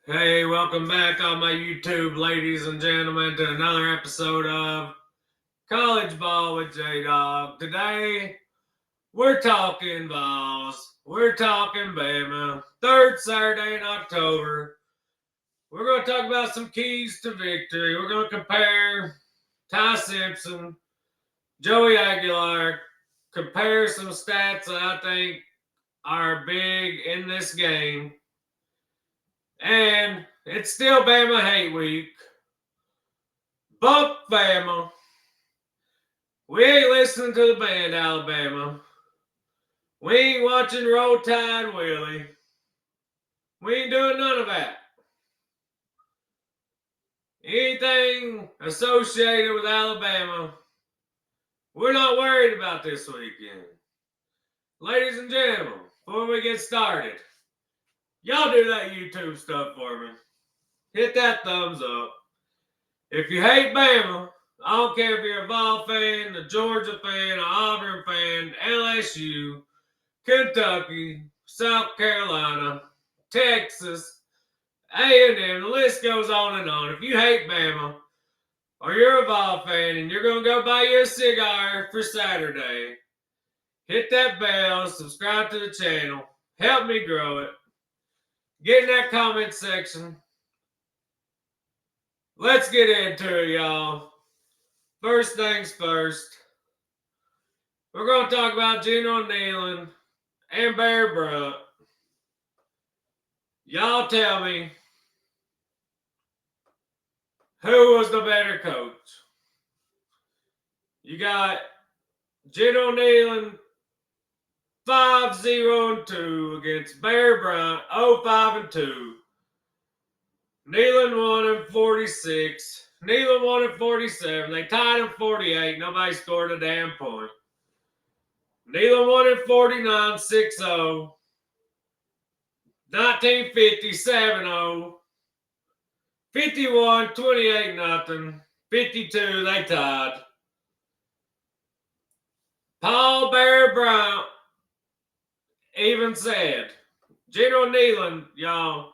Hey, welcome back on my YouTube, ladies and gentlemen, to another episode of College Ball with J-Dog. Today, we're talking balls. We're talking Bama. Third Saturday in October. We're going to talk about some keys to victory. We're going to compare Ty Simpson, Joey Aguilar, compare some stats that I think are big in this game. And it's still Bama Hate Week. Buck Bama. We ain't listening to the band, Alabama. We ain't watching Roll Tide Willie. We ain't doing none of that. Anything associated with Alabama, we're not worried about this weekend. Ladies and gentlemen, before we get started, y'all do that YouTube stuff for me. Hit that thumbs up. If you hate Bama, I don't care if you're a Vol fan, a Georgia fan, an Auburn fan, LSU, Kentucky, South Carolina, Texas, A&M, the list goes on and on. If you hate Bama or you're a Vol fan and you're going to go buy you a cigar for Saturday, hit that bell, subscribe to the channel, help me grow it. Get in that comment section. Let's get into it, y'all. First things first, we're going to talk about General Neyland and Bear Bryant. Y'all tell me, who was the better coach? You got General Neyland 5-0-2 against Bear Bryant 0-5-2. Neyland won in 46. Neyland won in 47. They tied in 48. Nobody scored a damn point. Neyland won in 49 6-0. 1950 7-0. 51 28-0. 52 they tied. Paul Bear Bryant even said, General Neyland, y'all,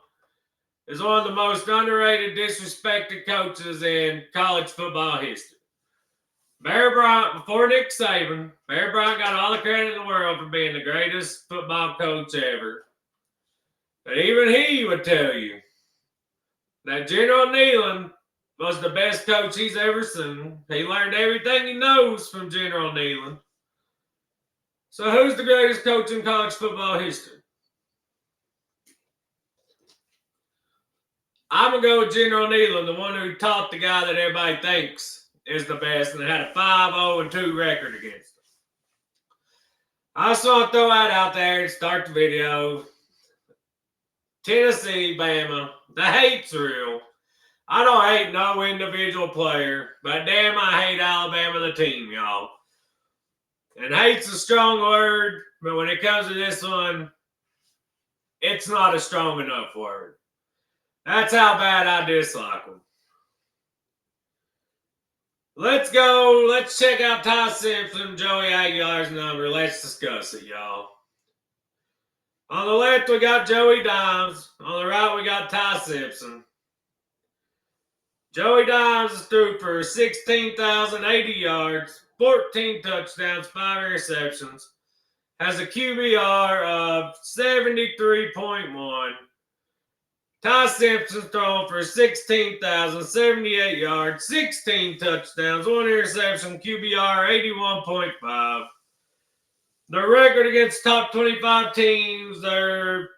is one of the most underrated, disrespected coaches in college football history. Bear Bryant, before Nick Saban, Bear Bryant got all the credit in the world for being the greatest football coach ever. But even he would tell you that General Neyland was the best coach he's ever seen. He learned everything he knows from General Neyland. So who's the greatest coach in college football history? I'm going to go with General Neyland, the one who taught the guy that everybody thinks is the best and had a 5-0-2 record against him. I just want to throw that out there and start the video. Tennessee, Bama. The hate's real. I don't hate no individual player, but damn, I hate Alabama, the team, y'all. And hate's a strong word, but when it comes to this one, it's not a strong enough word. That's how bad I dislike them. Let's go. Let's check out Ty Simpson, Joey Aguilar's number. Let's discuss it, y'all. On the left, we got Joey Dimes. On the right, we got Ty Simpson. Joey Dimes is through for 16,080 yards, 14 touchdowns, 5 interceptions. Has a QBR of 73.1. Ty Simpson's thrown for 16,078 yards, 16 touchdowns, 1 interception, QBR 81.5. Their record against top 25 teams, their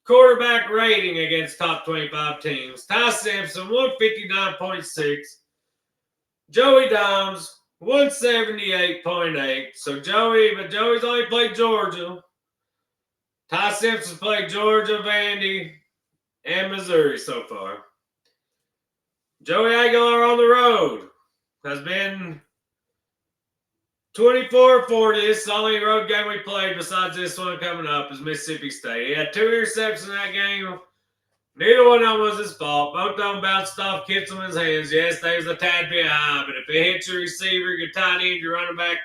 quarterback rating against top 25 teams. Ty Simpson, 159.6. Joey Dimes, 178.8. So Joey's only played Georgia. Ty Simpson played Georgia, Vandy, and Missouri so far. Joey Aguilar on the road has been 24-40. This is the only road game we played besides this one coming up is Mississippi State. He had 2 interceptions in that game. Neither one of them was his fault. Both of them bounced off Kitselman's hands. Yes, they was a tad bit high, but if it hits your receiver, your tight end, your running back,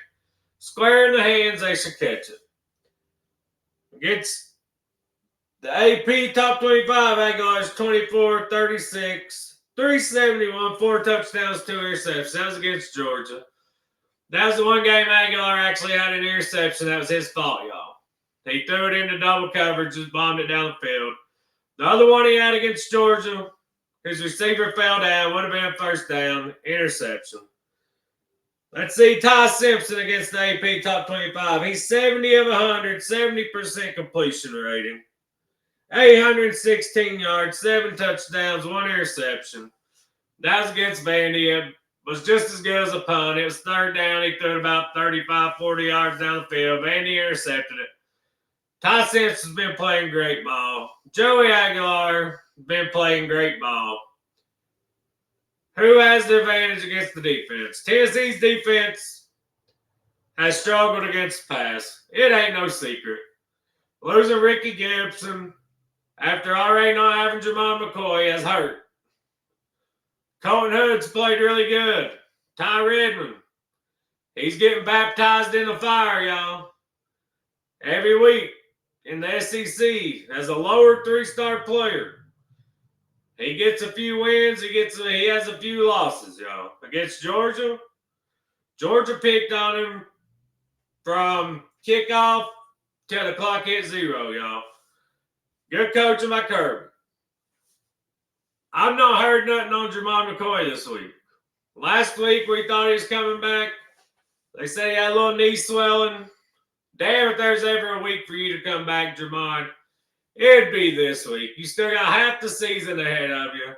square in the hands, they should catch it. Against The AP top 25 Aguilar's 24, 36, 371, 4 touchdowns, 2 interceptions. That was against Georgia. That was the one game Aguilar actually had an interception. That was his fault, y'all. He threw it into double coverage, just bombed it down the field. The other one he had against Georgia, his receiver fell down, would have been first down, interception. Let's see Ty Simpson against the AP top 25. He's 70 of 100, 70% completion rating. 816 yards, 7 touchdowns, 1 interception. That was against Vandy. It was just as good as a punt. It was third down. He threw it about 35, 40 yards down the field. Vandy intercepted it. Ty Simpson's been playing great ball. Joey Aguilar been playing great ball. Who has the advantage against the defense? Tennessee's defense has struggled against the pass. It ain't no secret. Losing Ricky Gibson after already not having Jermon McCoy has hurt. Colton Hood's played really good. Ty Redmond, he's getting baptized in the fire, y'all. Every week in the SEC as a lower 3-star player. He gets a few wins. He has a few losses, y'all. Against Georgia, Georgia picked on him from kickoff till the clock hit 0, y'all. Good coaching by Kirby. I've not heard nothing on Jermon McCoy this week. Last week we thought he was coming back. They said he had a little knee swelling. Damn, if there's ever a week for you to come back, Jermon, it'd be this week. You still got half the season ahead of you.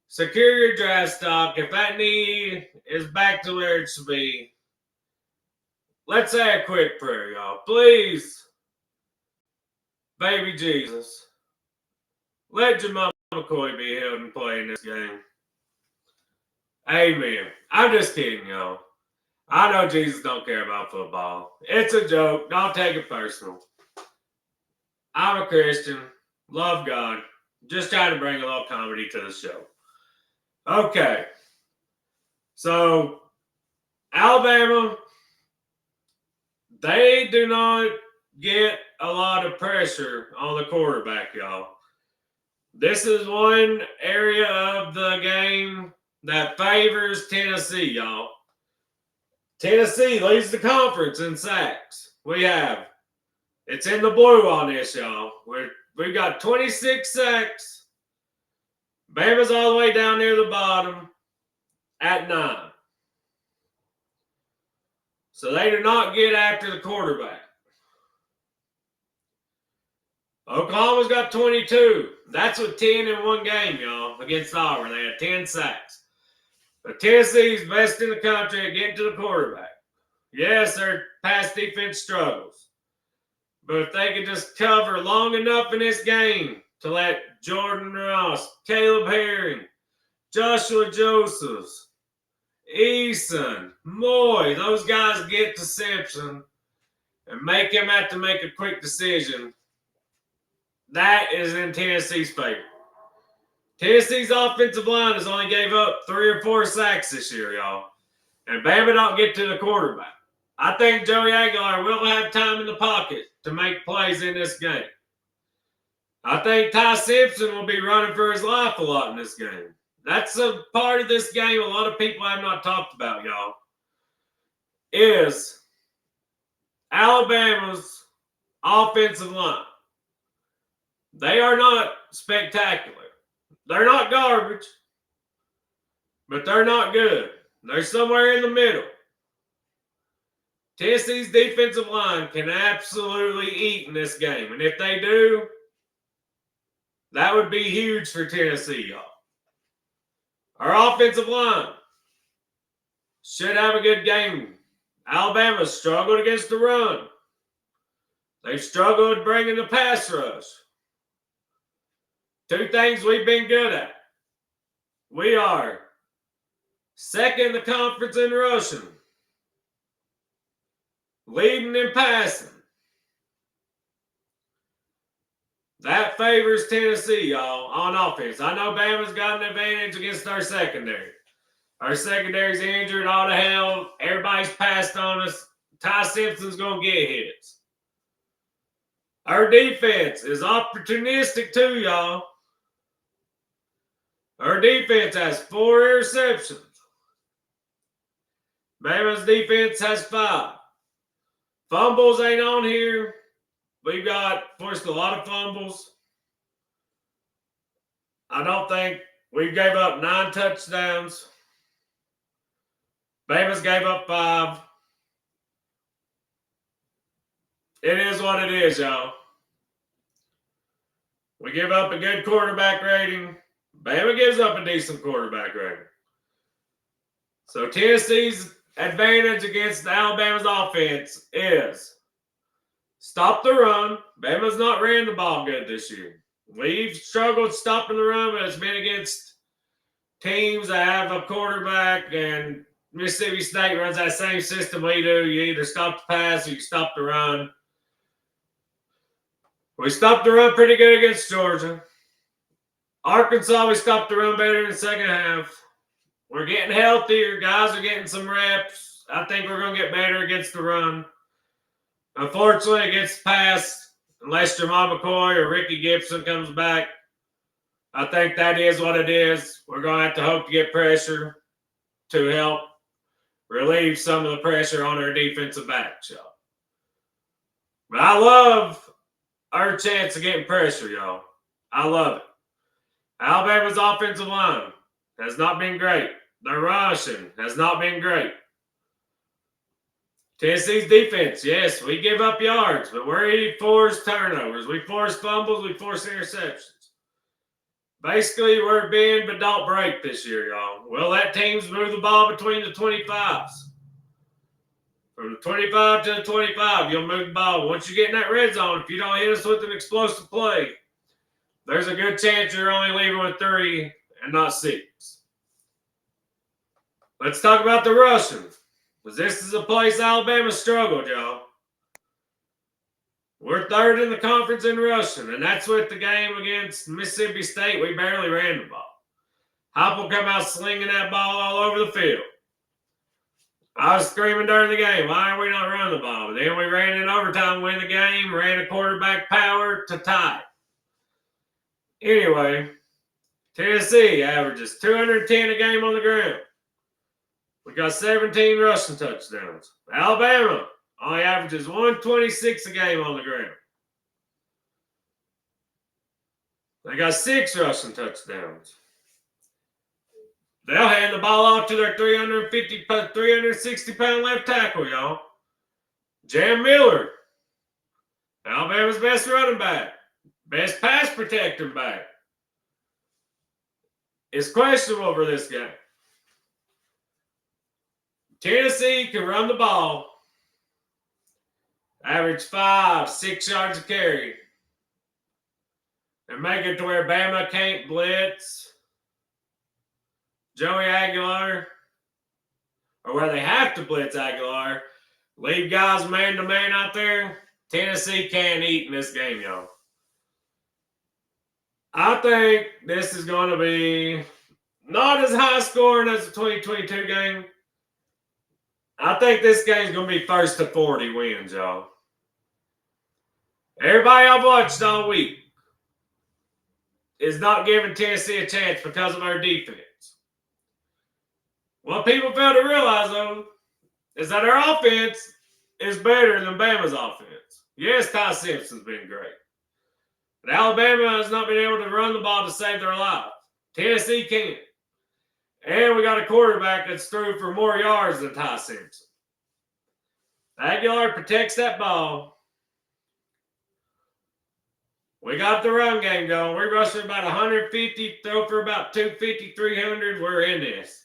Secure your draft stock. If that knee is back to where it should be, let's say a quick prayer, y'all. Please, baby Jesus, let Jermon McCoy be healed and play in this game. Amen. I'm just kidding, y'all. I know Jesus don't care about football. It's a joke. Don't take it personal. I'm a Christian. Love God. Just trying to bring a little comedy to the show. Okay. So, Alabama, they do not get a lot of pressure on the quarterback, y'all. This is one area of the game that favors Tennessee, y'all. Tennessee leads the conference in sacks. It's in the blue on this, y'all. We've got 26 sacks. Bama's all the way down near the bottom at 9. So they do not get after the quarterback. Oklahoma's got 22. That's with 10 in one game, y'all, against Auburn. They had 10 sacks. But Tennessee's best in the country at getting to the quarterback. Yes, their pass defense struggles. But if they could just cover long enough in this game to let Jordan Ross, Caleb Herring, Joshua Josephs, Eason, Moy, those guys get to Simpson and make him have to make a quick decision, that is in Tennessee's favor. Tennessee's offensive line has only gave up 3 or 4 sacks this year, y'all. And Bama don't get to the quarterback. I think Joey Aguilar will have time in the pocket to make plays in this game. I think Ty Simpson will be running for his life a lot in this game. That's a part of this game a lot of people have not talked about, y'all. Is Alabama's offensive line. They are not spectacular. They're not garbage, but they're not good. They're somewhere in the middle. Tennessee's defensive line can absolutely eat in this game. And if they do, that would be huge for Tennessee, y'all. Our offensive line should have a good game. Alabama struggled against the run. They've struggled bringing the pass rush. 2 things we've been good at. We are second in the conference in rushing. Leading in passing. That favors Tennessee, y'all, on offense. I know Bama's got an advantage against our secondary. Our secondary's injured, all the hell. Everybody's passed on us. Ty Simpson's going to get hits. Our defense is opportunistic too, y'all. Our defense has 4 interceptions. Bama's defense has 5. Fumbles ain't on here. We've got forced a lot of fumbles. I don't think we gave up 9 touchdowns. Bama's gave up 5. It is what it is, y'all. We give up a good quarterback rating. Bama gives up a decent quarterback rating. So Tennessee's advantage against Alabama's offense is stop the run. Bama's not ran the ball good this year. We've struggled stopping the run, but it's been against teams that have a quarterback, and Mississippi State runs that same system we do. You either stop the pass or you stop the run. We stopped the run pretty good against Georgia. Arkansas, we stopped the run better in the second half. We're getting healthier. Guys are getting some reps. I think we're going to get better against the run. Unfortunately, against the pass, unless Jamal McCoy or Ricky Gibson comes back, I think that is what it is. We're going to have to hope to get pressure to help relieve some of the pressure on our defensive backs, y'all. But I love our chance of getting pressure, y'all. I love it. Alabama's offensive line has not been great. Their rushing has not been great. Tennessee's defense, yes, we give up yards, but we force turnovers. We force fumbles. We force interceptions. Basically, we're bend but don't break this year, y'all. We'll let teams move the ball between the 25s. From the 25 to the 25, you'll move the ball. Once you get in that red zone, if you don't hit us with an explosive play, there's a good chance you're only leaving with 3 and not 6. Let's talk about the rushing, because this is a place Alabama struggled, y'all. We're 3rd in the conference in rushing, and that's with the game against Mississippi State. We barely ran the ball. Heupel come out slinging that ball all over the field. I was screaming during the game, why are we not running the ball? But then we ran in overtime, win the game, ran a quarterback power to tie it. Anyway, Tennessee averages 210 a game on the ground. We got 17 rushing touchdowns. Alabama only averages 126 a game on the ground. They got 6 rushing touchdowns. They'll hand the ball off to their 360-pound left tackle, y'all. Jam Miller, Alabama's best running back, best pass protector back, is questionable for this game. Tennessee can run the ball, average 5-6 yards a carry, and make it to where Bama can't blitz Joey Aguilar, or where they have to blitz Aguilar, leave guys man-to-man out there. Tennessee can't eat in this game, y'all. I think this is going to be not as high scoring as the 2022 game. I think this game's going to be 1st to 40 wins, y'all. Everybody I've watched all week is not giving Tennessee a chance because of our defense. What people fail to realize, though, is that our offense is better than Bama's offense. Yes, Ty Simpson's been great. But Alabama has not been able to run the ball to save their life. Tennessee can. And we got a quarterback that's threw for more yards than Ty Simpson. Aguilar protects that ball. We got the run game going. We're rushing about 150, throw for about 250, 300. We're in this.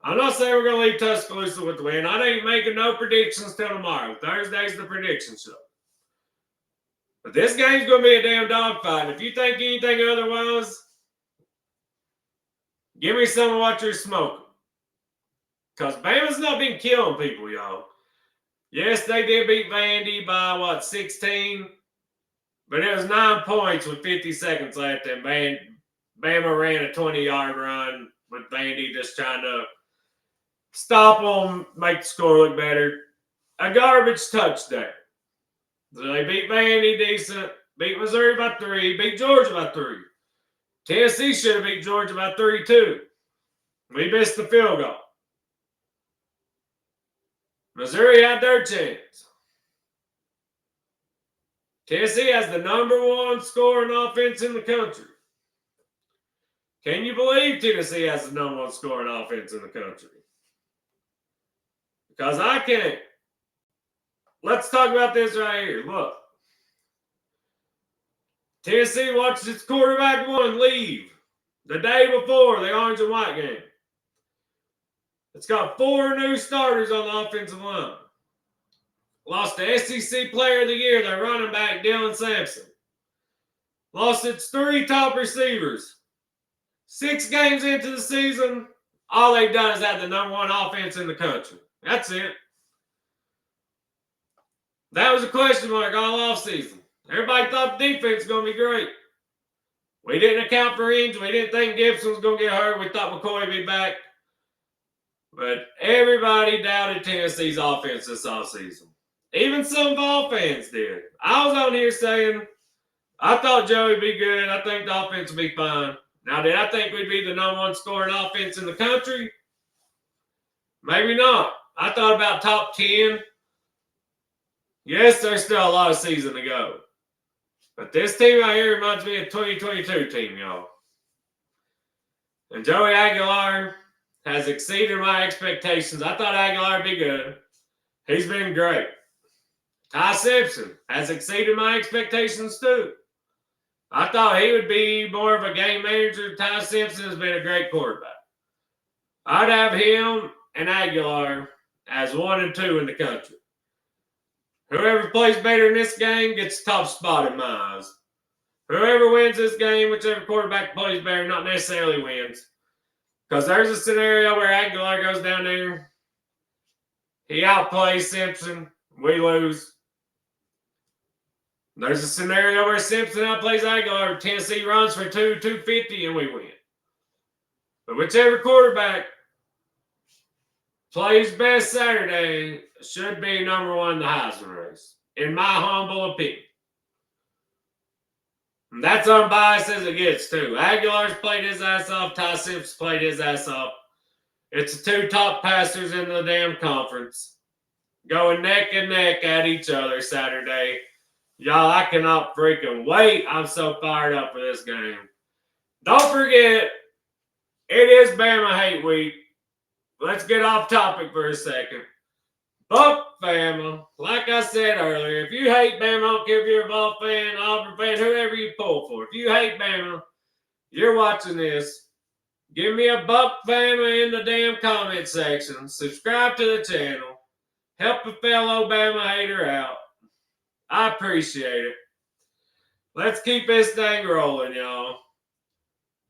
I'm not saying we're going to leave Tuscaloosa with the win. I ain't making no predictions till tomorrow. Thursday's the prediction show. But this game's going to be a damn dogfight. If you think anything otherwise, give me some of what you're smoking. Because Bama's not been killing people, y'all. Yes, they did beat Vandy by, 16? But it was 9 points with 50 seconds left, and Bama ran a 20-yard run with Vandy just trying to stop them, make the score look better. A garbage touchdown. So they beat Vandy decent, beat Missouri by 3, beat Georgia by 3. Tennessee should have beat Georgia by 3 too. We missed the field goal. Missouri had their chance. Tennessee has the #1 scoring offense in the country. Can you believe Tennessee has the #1 scoring offense in the country? Because I can't. Let's talk about this right here. Look. Tennessee watched its quarterback one leave the day before the orange and white game. It's got 4 new starters on the offensive line. Lost the SEC Player of the Year, their running back, Ty Simpson. Lost its 3 top receivers. 6 games into the season, all they've done is have the #1 offense in the country. That's it. That was a question mark all offseason. Everybody thought the defense was going to be great. We didn't account for injuries. We didn't think Gibson was going to get hurt. We thought McCoy would be back. But everybody doubted Tennessee's offense this offseason. Even some Vol fans did. I was on here saying, I thought Joey would be good. I think the offense would be fine. Now, did I think we'd be the #1 scoring offense in the country? Maybe not. I thought about top 10. Yes, there's still a lot of season to go. But this team out here reminds me of the 2022 team, y'all. And Joey Aguilar has exceeded my expectations. I thought Aguilar would be good. He's been great. Ty Simpson has exceeded my expectations too. I thought he would be more of a game manager. Ty Simpson has been a great quarterback. I'd have him and Aguilar as 1 and 2 in the country. Whoever plays better in this game gets the top spot in my eyes. Whoever wins this game, whichever quarterback plays better, not necessarily wins. Because there's a scenario where Aguilar goes down there. He outplays Simpson. We lose. There's a scenario where Simpson outplays Aguilar. Tennessee runs for 250, and we win. But whichever quarterback plays best Saturday should be #1 in the Heisman race, in my humble opinion. And that's unbiased as it gets, too. Aguilar's played his ass off. Ty Simpson played his ass off. It's the 2 top passers in the damn conference going neck and neck at each other Saturday. Y'all, I cannot freaking wait. I'm so fired up for this game. Don't forget, it is Bama Hate Week. Let's get off topic for a second. Buck Bama, like I said earlier, if you hate Bama, I don't care if you're a Vol fan, Auburn fan, whoever you pull for. If you hate Bama, you're watching this. Give me a Buck Bama in the damn comment section. Subscribe to the channel. Help a fellow Bama hater out. I appreciate it. Let's keep this thing rolling, y'all.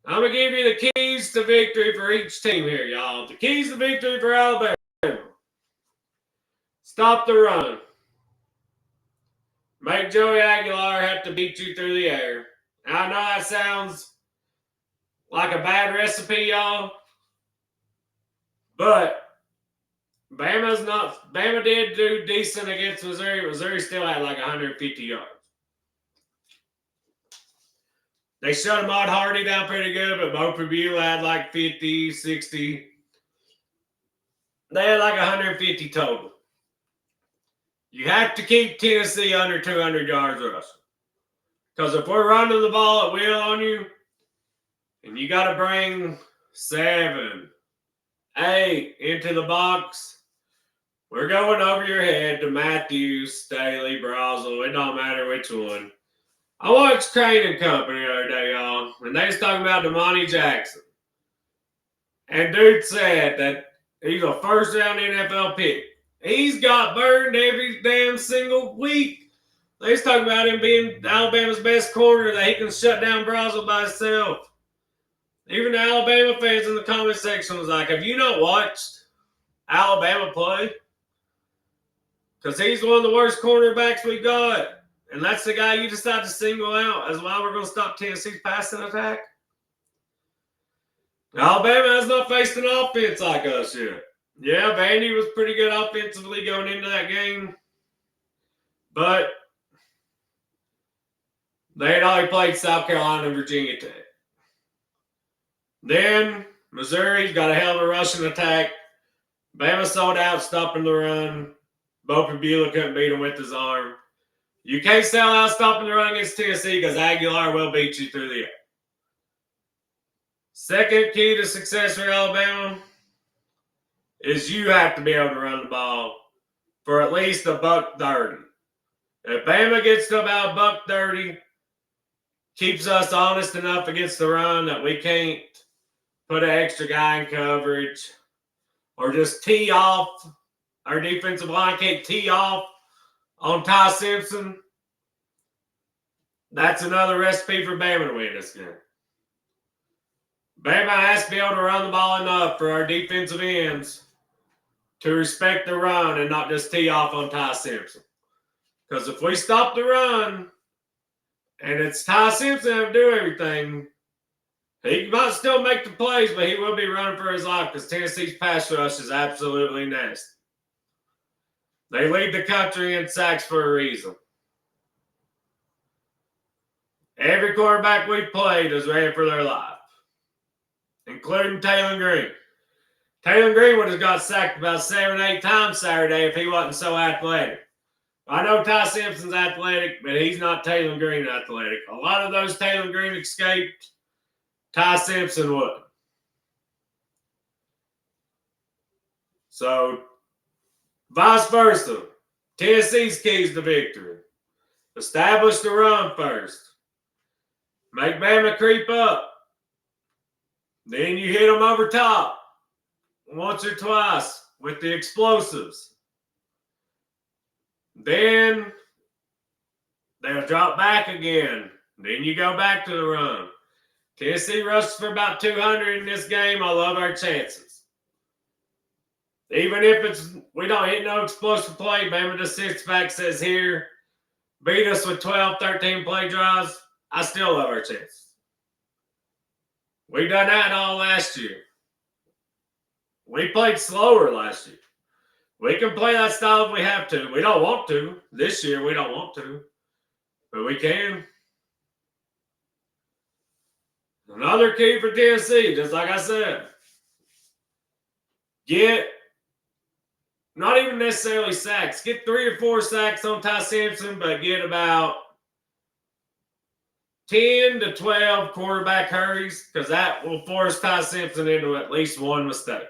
I'm going to give you the keys to victory for each team here, y'all. The keys to victory for Alabama. Stop the run. Make Joey Aguilar have to beat you through the air. I know that sounds like a bad recipe, y'all. But Bama did do decent against Missouri. Missouri still had like 150 yards. They shut Ahmad Hardy down pretty good, but Bo Preview had like 50, 60. They had like 150 total. You have to keep Tennessee under 200 yards rushing. Because if we're running the ball at will on you, and you got to bring 7, 8 into the box, we're going over your head to Matthews, Staley, Brazel. It don't matter which one. I watched Crane and Company the other day, y'all, and they was talking about Damani Jackson. And dude said that he's a first-round NFL pick. He's got burned every damn single week. They was talking about him being Alabama's best corner, that he can shut down Brazel by himself. Even the Alabama fans in the comment section was like, have you not watched Alabama play? Because he's one of the worst cornerbacks we got. And that's the guy you decide to single out as why we're going to stop Tennessee's passing attack. Alabama has not faced an offense like us yet. Yeah, Vandy was pretty good offensively going into that game. But They had already played South Carolina and Virginia Tech. Then Missouri's got a hell of a rushing attack. Bama sold out, stopping the run. Bo Pabula couldn't beat him with his arm. You can't sell out stopping the run against Tennessee because Aguilar will beat you through the air. Second key to success for Alabama is you have to be able to run the ball for at least $130. If Bama gets to about $130, keeps us honest enough against the run that we can't put an extra guy in coverage or just tee off. Our defensive line can't tee off on Ty Simpson. That's another recipe for Bama to win this game. Bama has to be able to run the ball enough for our defensive ends to respect the run and not just tee off on Ty Simpson. Because if we stop the run and it's Ty Simpson to do everything, he might still make the plays, but he will be running for his life because Tennessee's pass rush is absolutely nasty. They lead the country in sacks for a reason. Every quarterback we've played is ready for their life, including Taylor Green. Taylor Green would have got sacked about 7 or 8 times Saturday if he wasn't so athletic. I know Ty Simpson's athletic, but he's not Taylor Green athletic. A lot of those Taylor Green escaped. Ty Simpson would. So, vice versa. Tennessee's keys to victory. Establish the run first. Make Bama creep up. Then you hit them over top once or twice with the explosives. Then they'll drop back again. Then you go back to the run. Tennessee rushes for about 200 in this game. I love our chances. Even if we don't hit no explosive play, Bama just sits back, says here, beat us with 12, 13 play drives. I still love our chances. We done that all last year. We played slower last year. We can play that style if we have to. We don't want to. This year, we don't want to. But we can. Another key for Tennessee, just like I said, get not even necessarily sacks. Get 3 or 4 sacks on Ty Simpson, but get about 10 to 12 quarterback hurries because that will force Ty Simpson into at least one mistake.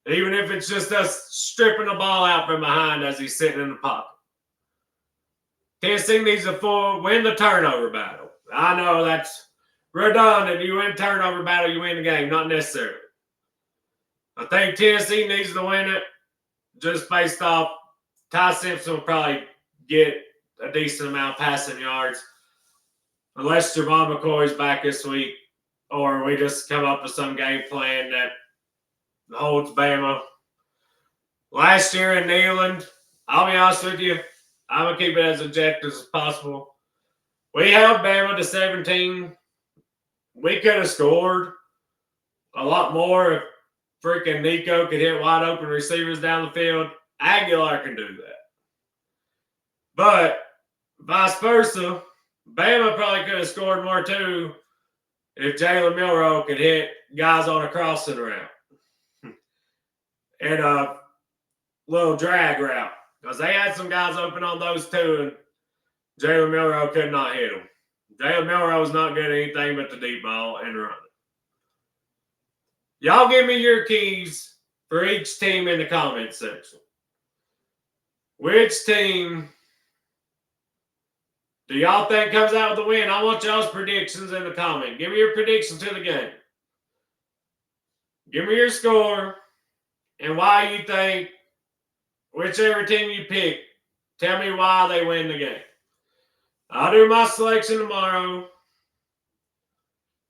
Even if it's just us stripping the ball out from behind as he's sitting in the pocket. Tennessee needs to win the turnover battle. I know that's redundant. You win turnover battle, you win the game. Not necessarily. I think Tennessee needs to win it just based off Ty Simpson will probably get a decent amount of passing yards. Unless Javon McCoy's back this week or we just come up with some game plan that holds Bama. Last year in Neyland, I'll be honest with you, I'm going to keep it as objective as possible. We held Bama to 17. We could have scored a lot more if freaking Nico could hit wide open receivers down the field. Aguilar can do that. But vice versa, Bama probably could have scored more too if Jalen Milroe could hit guys on a crossing route and a little drag route. Because they had some guys open on those too, and Jalen Milroe could not hit them. Jalen Milroe was not good at anything but the deep ball and run. Y'all give me your keys for each team in the comment section. Which team do y'all think comes out with the win? I want y'all's predictions in the comment. Give me your predictions to the game. Give me your score and why you think whichever team you pick, tell me why they win the game. I'll do my selection tomorrow.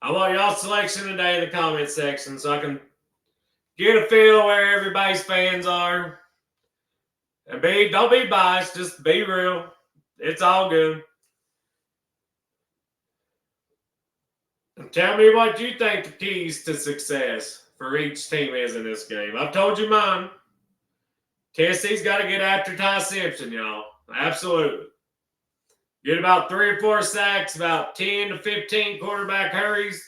I want y'all's selection today in the comment section so I can get a feel where everybody's fans are. And don't be biased, just be real. It's all good. And tell me what you think the keys to success for each team is in this game. I've told you mine. Tennessee's got to get after Ty Simpson, y'all. Absolutely. Get about 3 or 4 sacks, about 10 to 15 quarterback hurries,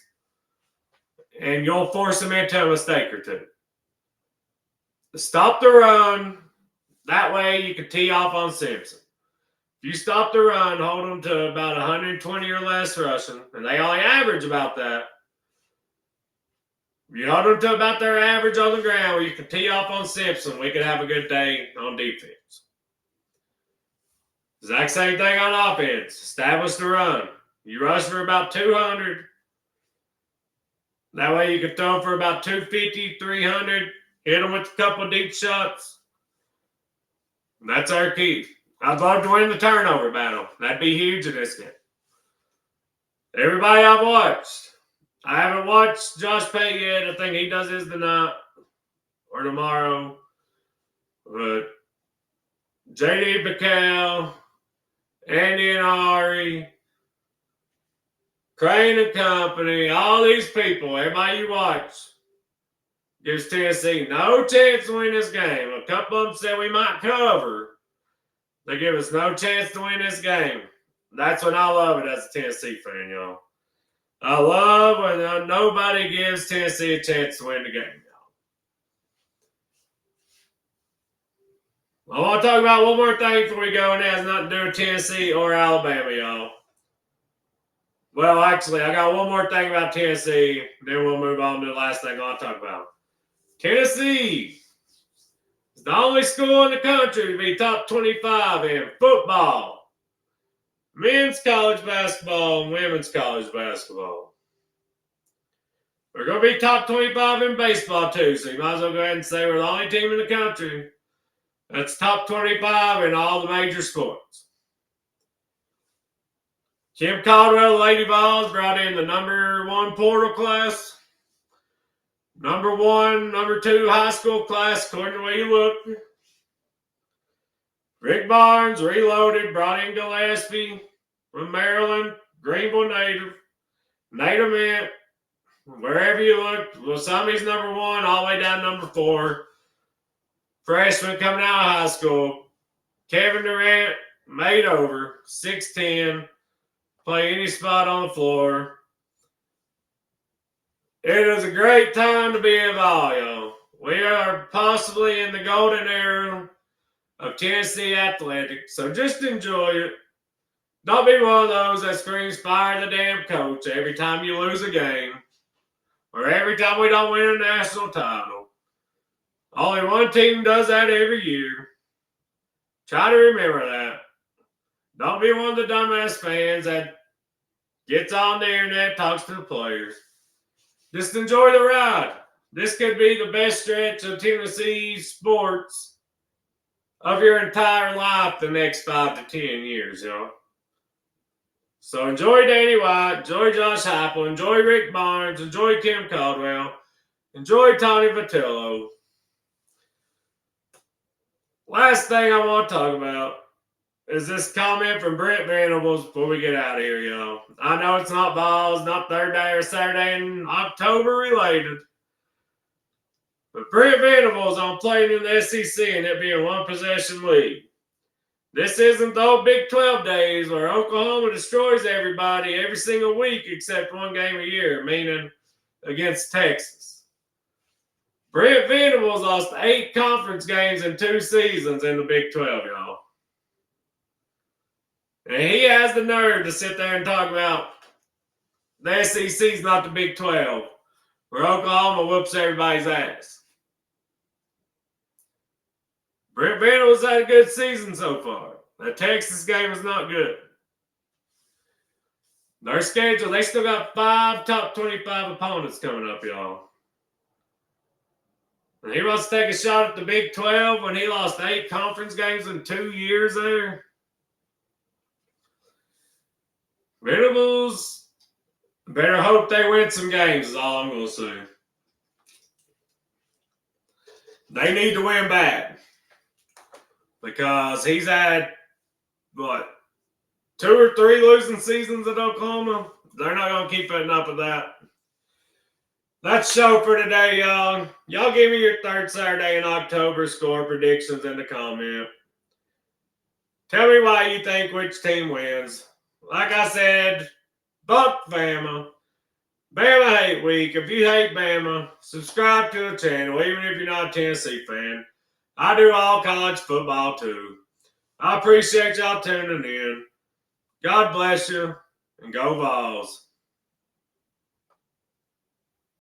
and you'll force them into a mistake or two. Stop the run. That way you can tee off on Simpson. If you stop the run, hold them to about 120 or less rushing, and they only average about that. If you hold them to about their average on the ground where you can tee off on Simpson, we could have a good day on defense. Exact same thing on offense. Establish the run. You rush for about 200. That way you can throw for about 250, 300. Hit them with a couple of deep shots. And that's our key. I'd love to win the turnover battle. That'd be huge in this game. Everybody I've watched. I haven't watched Josh Pate yet. I think he does his tonight or tomorrow. But J.D. Bacal, Andy and Ari, Crane and Company, all these people, everybody you watch, gives Tennessee no chance to win this game. A couple of them said we might cover. They give us no chance to win this game. That's when I love it as a Tennessee fan, y'all. I love when nobody gives Tennessee a chance to win the game, y'all. I want to talk about one more thing before we go, and it has nothing to do with Tennessee or Alabama, y'all. Well, actually, I got one more thing about Tennessee, then we'll move on to the last thing I want to talk about. Tennessee is the only school in the country to be top 25 in football, men's college basketball, and women's college basketball. We're going to be top 25 in baseball, too, so you might as well go ahead and say we're the only team in the country that's top 25 in all the major sports. Kim Caldwell, Lady Vols, brought in the number 1 portal class, number 1, number 2 high school class, according to where you look. Rick Barnes, reloaded, brought in Gillespie from Maryland, Greenville native, Native Mint, wherever you look. Wasami's number 1, all the way down to number 4. Freshman coming out of high school. Kevin Durant, made over, 6'10", play any spot on the floor. It is a great time to be a Vol, y'all. We are possibly in the golden era of Tennessee athletics, so just enjoy it. Don't be one of those that screams fire the damn coach every time you lose a game or every time we don't win a national title. Only one team does that every year. Try to remember that. Don't be one of the dumbass fans that gets on the internet, talks to the players. Just enjoy the ride. This could be the best stretch of Tennessee sports of your entire life the next 5 to 10 years, y'all. So enjoy Danny White, enjoy Josh Heupel, enjoy Rick Barnes, enjoy Kim Caldwell, enjoy Tony Vitello. Last thing I want to talk about is this comment from Brent Venables before we get out of here, y'all. I know it's not balls, not third day or Saturday in October related, but Brent Venables on playing in the SEC and it being one possession league. This isn't the old Big 12 days where Oklahoma destroys everybody every single week except one game a year, meaning against Texas. Brent Venables lost 8 conference games in 2 seasons in the Big 12, y'all. And he has the nerve to sit there and talk about the SEC's not the Big 12, where Oklahoma whoops everybody's ass. Brent Venables had a good season so far. The Texas game is not good. Their schedule, they still got 5 top 25 opponents coming up, y'all. And he wants to take a shot at the Big 12 when he lost 8 conference games in 2 years there. Venables better hope they win some games is all I'm going to say. They need to win bad. Because he's had, 2 or 3 losing seasons at Oklahoma. They're not going to keep putting up with that. That's the show for today, y'all. Y'all give me your third Saturday in October score predictions in the comment. Tell me why you think which team wins. Like I said, Buck Bama. Bama Hate Week. If you hate Bama, subscribe to the channel, even if you're not a Tennessee fan. I do all college football too. I appreciate y'all tuning in. God bless you, and go Vols.